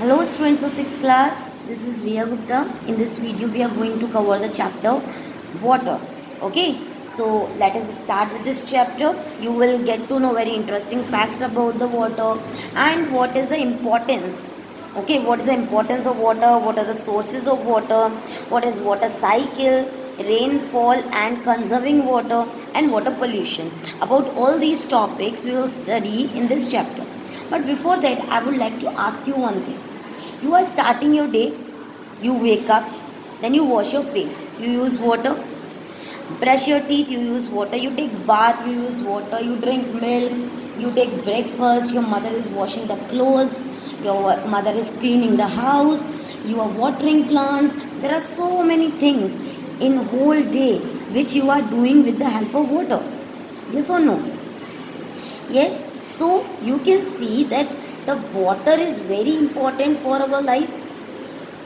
Hello students of 6th class, this is Riya Gupta. In this video we are going to cover the chapter water. Okay, so let us start with this chapter. You will get to know very interesting facts about the water and what is the importance. Okay, what is the importance of water, what are the sources of water, what is water cycle, rainfall and conserving water and water pollution. About all these topics we will study in this chapter. But before that, I would like to ask you one thing. You are starting your day, you wake up, then you wash your face, you use water. Brush your teeth, you use water. You take bath, you use water. You drink milk, you take breakfast. Your mother is washing the clothes, your mother is cleaning the house, you are watering plants. There are so many things in whole day which you are doing with the help of water. Yes or no? Yes, so you can see that the water is very important for our life.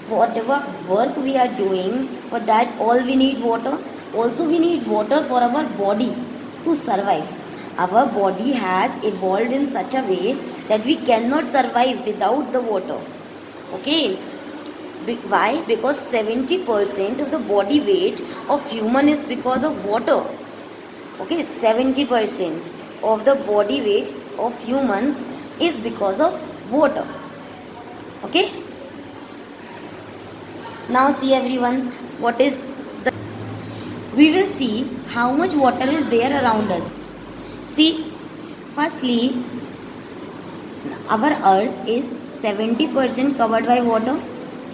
Whatever work we are doing, for that all we need water. Also we need water for our body to survive. Our body has evolved in such a way that we cannot survive without the water. Okay, why? Because 70% of the body weight of human is because of water. Okay, 70% of the body weight of human is because of water. Okay, now see everyone, what is the, we will see how much water is there around us. See, firstly, our earth is 70% covered by water.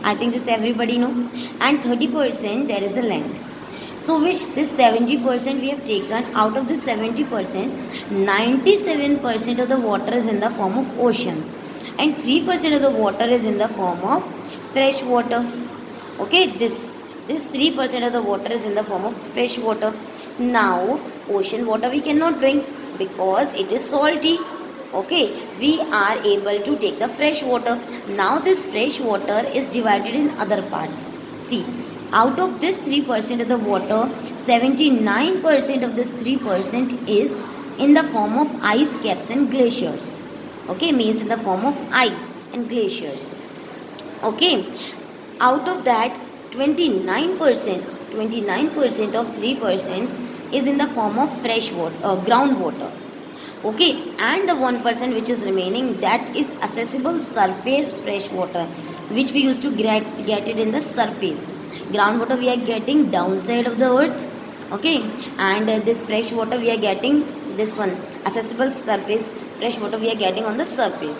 I think this everybody know. And 30% there is a land. So which this 70% we have taken, out of this 70%, 97% of the water is in the form of oceans. And 3% of the water is in the form of fresh water. Okay, this 3% of the water is in the form of fresh water. Now, ocean water we cannot drink because it is salty. Okay, we are able to take the fresh water. Now this fresh water is divided in other parts. See, out of this 3% of the water, 79% of this 3% is in the form of ice caps and glaciers. Okay, means in the form of ice and glaciers. Okay, out of that 29% of 3% is in the form of fresh water, groundwater. Okay, and the 1% which is remaining, that is accessible surface fresh water, which we used to get it in the surface. Groundwater we are getting downside of the earth. Okay, and this fresh water we are getting, this one accessible surface fresh water we are getting on the surface.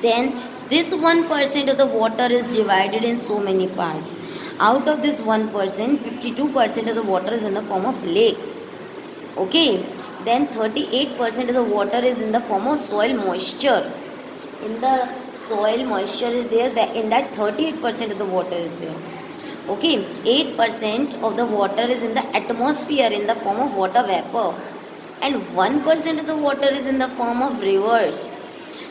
Then this 1% of the water is divided in so many parts. Out of this 1%, 52% of the water is in the form of lakes. Okay, then 38% of the water is in the form of soil moisture. In the soil moisture is there, in that 38% of the water is there. Okay, 8% of the water is in the atmosphere in the form of water vapor, and 1% of the water is in the form of rivers,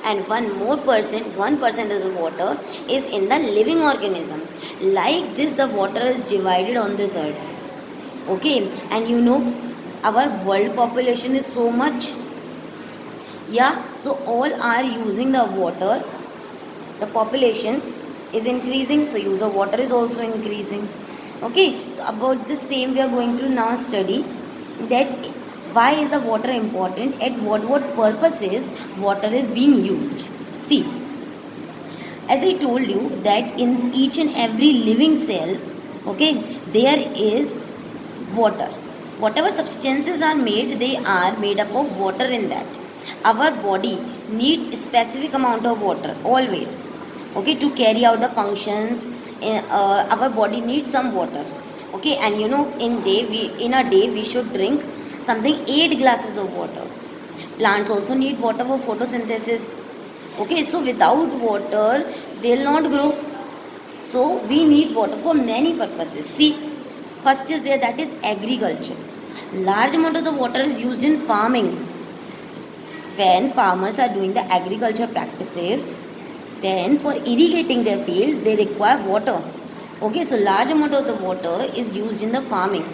and 1% of the water is in the living organism. Like this the water is divided on this earth. Okay, and you know our world population is so much. Yeah, so all are using the water. The population is increasing, so use of water is also increasing. Okay, so about the same we are going to now study that why is the water important, at what purposes water is being used. See, as I told you that in each and every living cell, okay, there is water. Whatever substances are made, they are made up of water in that. Our body needs a specific amount of water always. Okay, to carry out the functions, our body needs some water. Okay, and you know in a day we should drink something 8 glasses of water. Plants also need water for photosynthesis. Okay, so without water they will not grow. So we need water for many purposes. See, first is there, that is agriculture. Large amount of the water is used in farming. When farmers are doing the agriculture practices, then for irrigating their fields they require water. Okay, so large amount of the water is used in the farming.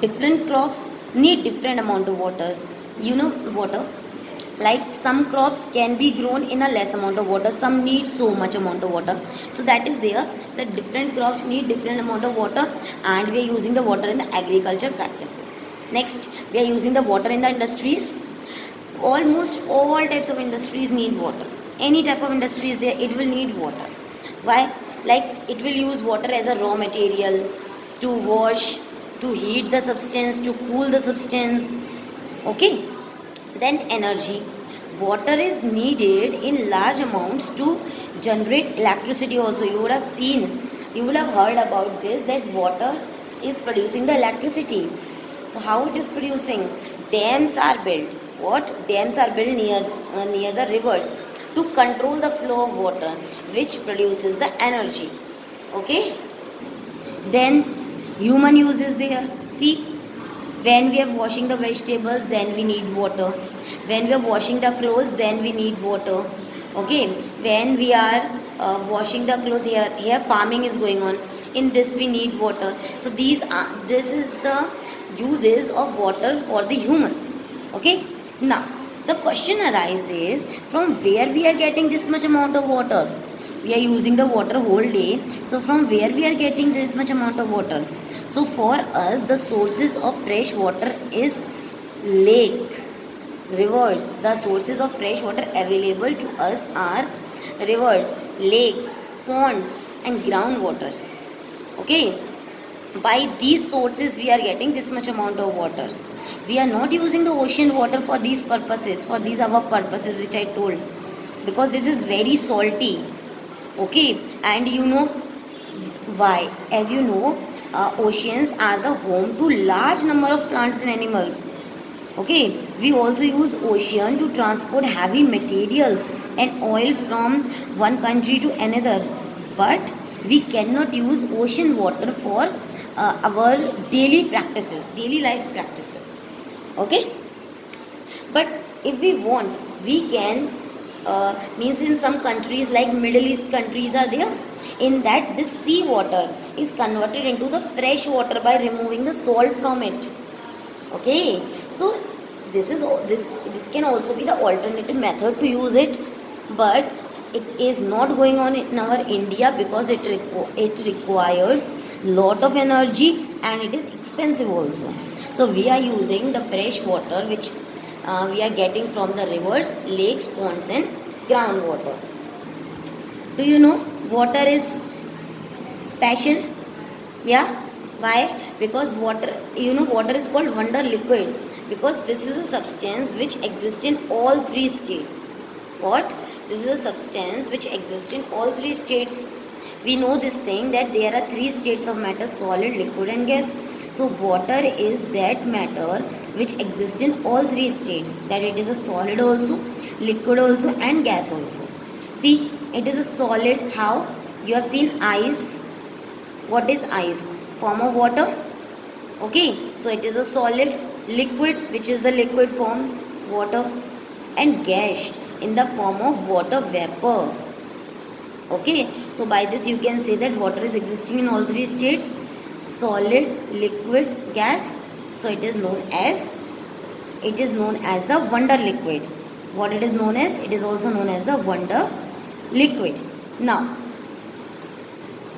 Different crops need different amount of waters. You know water. Like some crops can be grown in a less amount of water, some need so much amount of water. So that is there, so different crops need different amount of water, and we are using the water in the agriculture practices. Next, we are using the water in the industries. Almost all types of industries need water. Any type of industry is there, it will need water. Why? Like it will use water as a raw material to wash, to heat the substance, to cool the substance. Okay. Then energy. Water is needed in large amounts to generate electricity also. You would have seen, you would have heard about this, that water is producing the electricity. So how it is producing? Dams are built. What? Dams are built near the rivers to control the flow of water, which produces the energy. Okay. Then human use is there. See, when we are washing the vegetables, then we need water. When we are washing the clothes, then we need water. Okay. When we are washing the clothes, here farming is going on, in this we need water. So this is the uses of water for the human. Okay. Now the question arises, from where we are getting this much amount of water? We are using the water whole day, so from where we are getting this much amount of water? So for us, the sources of fresh water is lake, rivers. The sources of fresh water available to us are rivers, lakes, ponds and groundwater. Okay. By these sources we are getting this much amount of water. We are not using the ocean water for these purposes, for these our purposes which I told, because this is very salty. Okay. And you know why? As you know, oceans are the home to large number of plants and animals. Okay. We also use ocean to transport heavy materials and oil from one country to another, but we cannot use ocean water for our daily practices, daily life practices. Okay. But if we want, we can, means in some countries like Middle East countries are there, in that this sea water is converted into the fresh water by removing the salt from it. Okay. So this can also be the alternative method to use it, but it is not going on in our India because it requires lot of energy and it is expensive also. So we are using the fresh water which we are getting from the rivers, lakes, ponds and groundwater. Do you know water is special? Yeah. Why? Because water, you know, water is called wonder liquid because this is a substance which exists in all three states. What? This is a substance which exists in all three states. We know this thing that there are three states of matter: solid, liquid and gas. So water is that matter which exists in all three states, that it is a solid also, liquid also and gas also. See, it is a solid. How? You have seen ice. What is ice? Form of water. Okay. So it is a solid. Liquid, which is the liquid form, water, and gas in the form of water vapor. Okay. So by this you can say that water is existing in all three states: solid, liquid, gas. So it is known as the wonder liquid. What it is known as? It is also known as the wonder liquid. Now,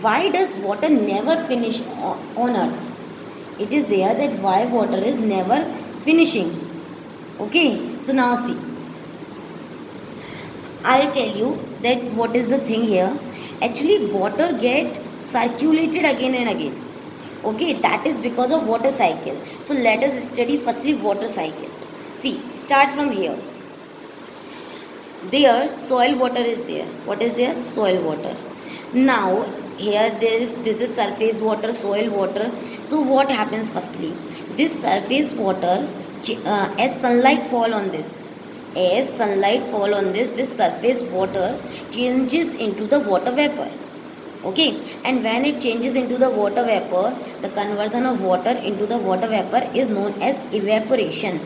why does water never finish on earth? It is there that why water is never finishing. Okay. So now see, I'll tell you that what is the thing here. Actually, water get circulated again and again. Okay, that is because of water cycle. So let us study firstly water cycle. See, start from here. There, soil water is there. What is there? Soil water. Now, here this is surface water, soil water. So what happens firstly? This surface water, as sunlight fall on this, this surface water changes into the water vapor. Okay. And when it changes into the water vapor, the conversion of water into the water vapor is known as evaporation.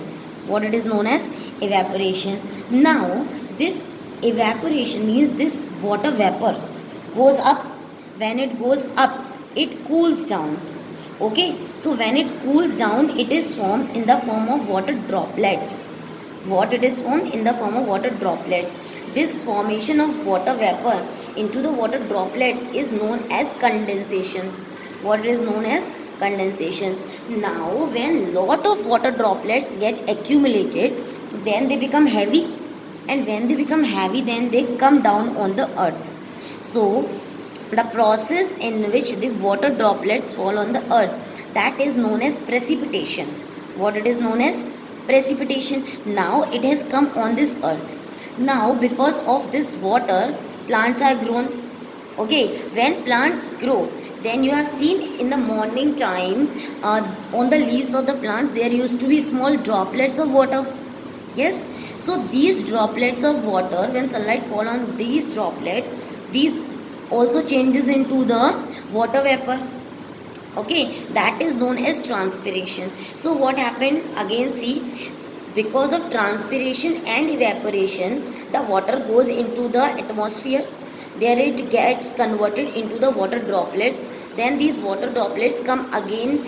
What it is known as? Evaporation. Now, this evaporation means this water vapor goes up. When it goes up, it cools down. Okay. So when it cools down, it is formed in the form of water droplets. What it is formed? In the form of water droplets. This formation of water vapor into the water droplets is known as condensation. What is known as condensation? Now when lot of water droplets get accumulated, then they become heavy, and when they become heavy, then they come down on the earth. So the process in which the water droplets fall on the earth, that is known as precipitation. What it is known as? Precipitation. Now it has come on this earth. Now because of this water, plants are grown. Okay, when plants grow, then you have seen in the morning time, on the leaves of the plants there used to be small droplets of water. Yes, so these droplets of water, when sunlight fall on these droplets, these also changes into the water vapor. Okay, that is known as transpiration. So what happened again? See, because of transpiration and evaporation, the water goes into the atmosphere. There it gets converted into the water droplets. Then these water droplets come again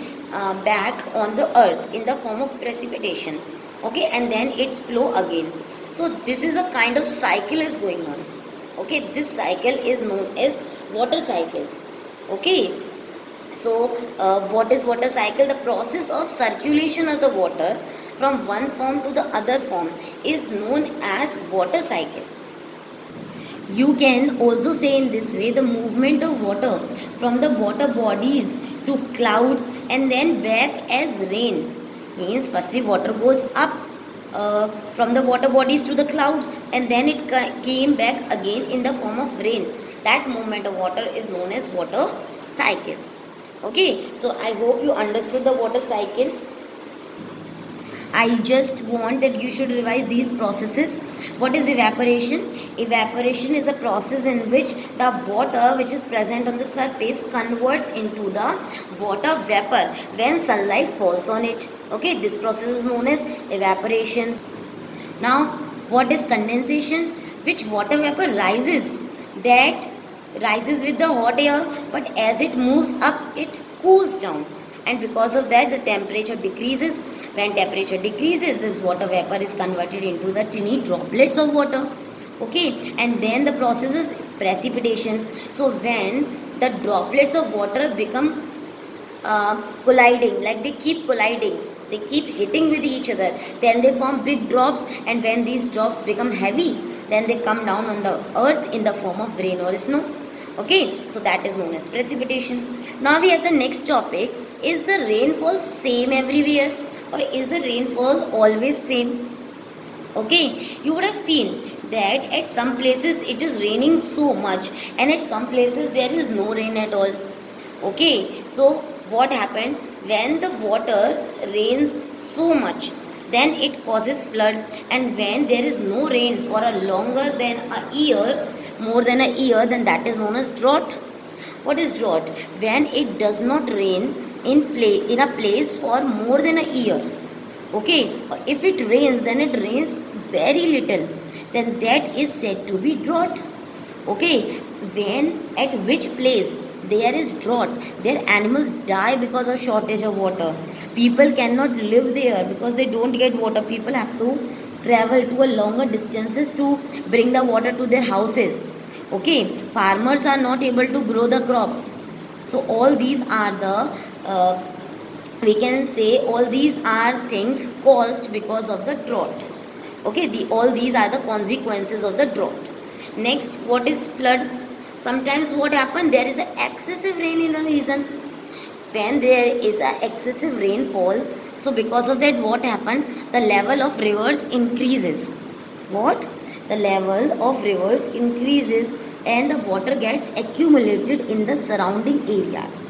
back on the earth in the form of precipitation. Okay, and then it's flow again. So this is a kind of cycle is going on. Okay, this cycle is known as water cycle. Okay, so what is water cycle? The process of circulation of the water from one form to the other form is known as water cycle. You can also say in this way, the movement of water from the water bodies to clouds and then back as rain. Means firstly water goes up from the water bodies to the clouds, and then it came back again in the form of rain. That movement of water is known as water cycle. Okay, so I hope you understood the water cycle. I just want that you should revise these processes. What is evaporation? Evaporation is a process in which the water which is present on the surface converts into the water vapor when sunlight falls on it. Okay, this process is known as evaporation. Now, what is condensation? Which water vapor rises, that rises with the hot air, but as it moves up, it cools down, and because of that the temperature decreases. When temperature decreases, this water vapor is converted into the tiny droplets of water. Okay, and then the process is precipitation. So when the droplets of water become colliding, like they keep colliding, they keep hitting with each other, then they form big drops, and when these drops become heavy, then they come down on the earth in the form of rain or snow. Okay, so that is known as precipitation. Now we have the next topic. Is the rainfall same everywhere, or is the rainfall always same? Okay, you would have seen that at some places it is raining so much, and at some places there is no rain at all. Okay, so what happened? When the water rains so much, then it causes flood, and when there is no rain for a longer than a year, more than a year, then that is known as drought. What is drought? When it does not rain in a place for more than a year. Okay, if it rains, then it rains very little, then that is said to be drought. Okay, when at which place there is drought, their animals die because of shortage of water. People cannot live there because they don't get water. People have to travel to a longer distances to bring the water to their houses. Okay, farmers are not able to grow the crops. So all these are the we can say all these are things caused because of the drought. Okay, all these are the consequences of the drought. Next, what is flood? Sometimes what happens, there is an excessive rain in a region. When there is an excessive rainfall, so because of that what happened, the level of rivers increases. What? The level of rivers increases, and the water gets accumulated in the surrounding areas.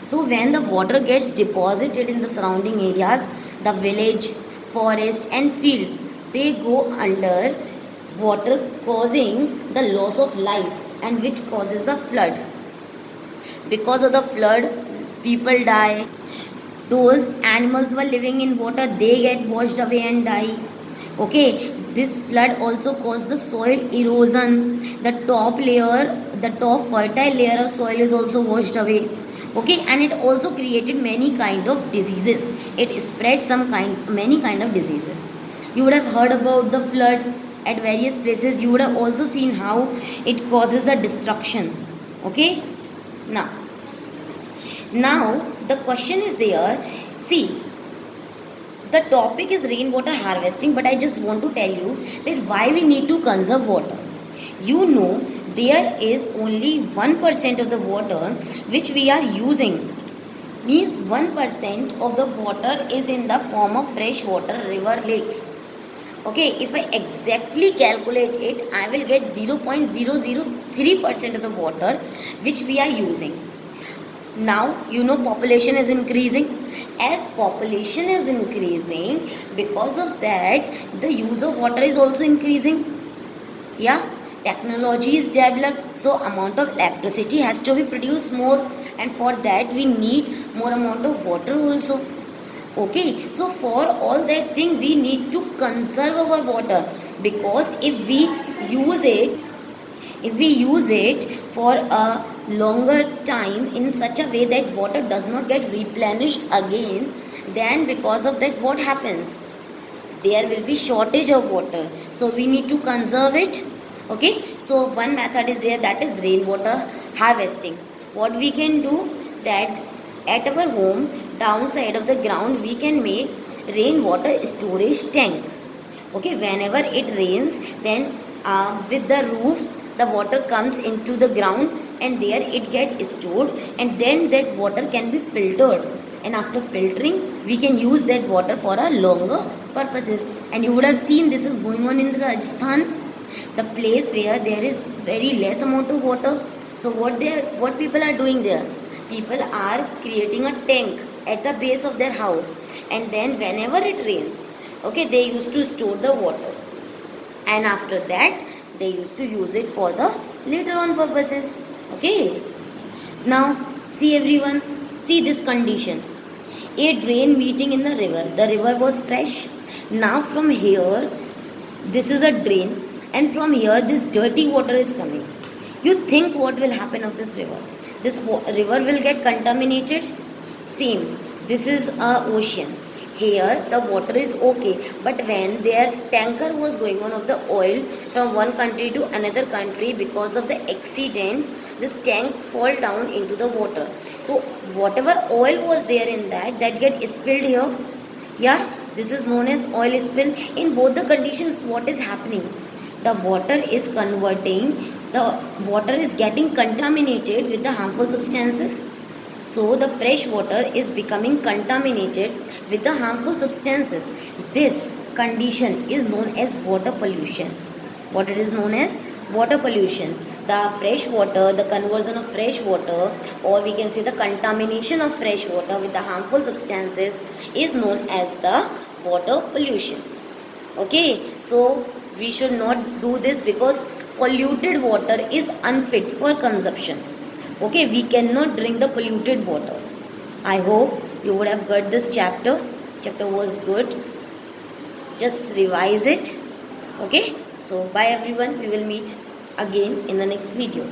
So when the water gets deposited in the surrounding areas, the village, forest and fields, they go under water, causing the loss of life, and which causes the flood. Because of the flood, people die. Those animals were living in water, they get washed away and die. Okay, this flood also caused the soil erosion. The top fertile layer of soil is also washed away. Okay, and it also created many kind of diseases. It spread many kind of diseases. You would have heard about the flood at various places. You would have also seen how it causes a destruction. Okay, now the question is there. See, the topic is rainwater harvesting, but I just want to tell you that why we need to conserve water. You know, there is only 1% of the water which we are using. Means 1% of the water is in the form of fresh water, river, lakes. Okay, if I exactly calculate it, I will get 0.003% of the water which we are using. Now, you know, population is increasing. As population is increasing, because of that, the use of water is also increasing. Yeah, technology is developed, so amount of electricity has to be produced more, and for that we need more amount of water also. Okay, so for all that thing we need to conserve our water, because if we use it for a longer time in such a way that water does not get replenished again, then because of that what happens, there will be shortage of water, so we need to conserve it. Okay, so one method is there, that is rainwater harvesting. What we can do, that at our home downside of the ground we can make rainwater storage tank. Okay, whenever it rains, then with the roof the water comes into the ground, and there it gets stored, and then that water can be filtered, and after filtering we can use that water for a longer purposes. And you would have seen this is going on in Rajasthan, the place where there is very less amount of water. So what people are doing there, people are creating a tank at the base of their house, and then whenever it rains, okay, they used to store the water, and after that they used to use it for the later on purposes. Okay, now see everyone, see this condition, a drain meeting in the river was fresh. Now from here, this is a drain, and from here this dirty water is coming. You think what will happen of this river? This river will get contaminated. Same, this is a ocean. Here the water is okay, but when their tanker was going on of the oil from one country to another country, because of the accident, this tank fall down into the water. So whatever oil was there in that get spilled here. Yeah, this is known as oil spill. In both the conditions, what is happening, the water is converting, the water is getting contaminated with the harmful substances. So the fresh water is becoming contaminated with the harmful substances. This condition is known as water pollution. What it is known as? Water pollution. The fresh water, the conversion of fresh water, or we can say the contamination of fresh water with the harmful substances, is known as the water pollution. Okay, so we should not do this, because polluted water is unfit for consumption. Okay, we cannot drink the polluted water. I hope you would have got this chapter. Chapter was good. Just revise it. Okay, so bye everyone. We will meet again in the next video.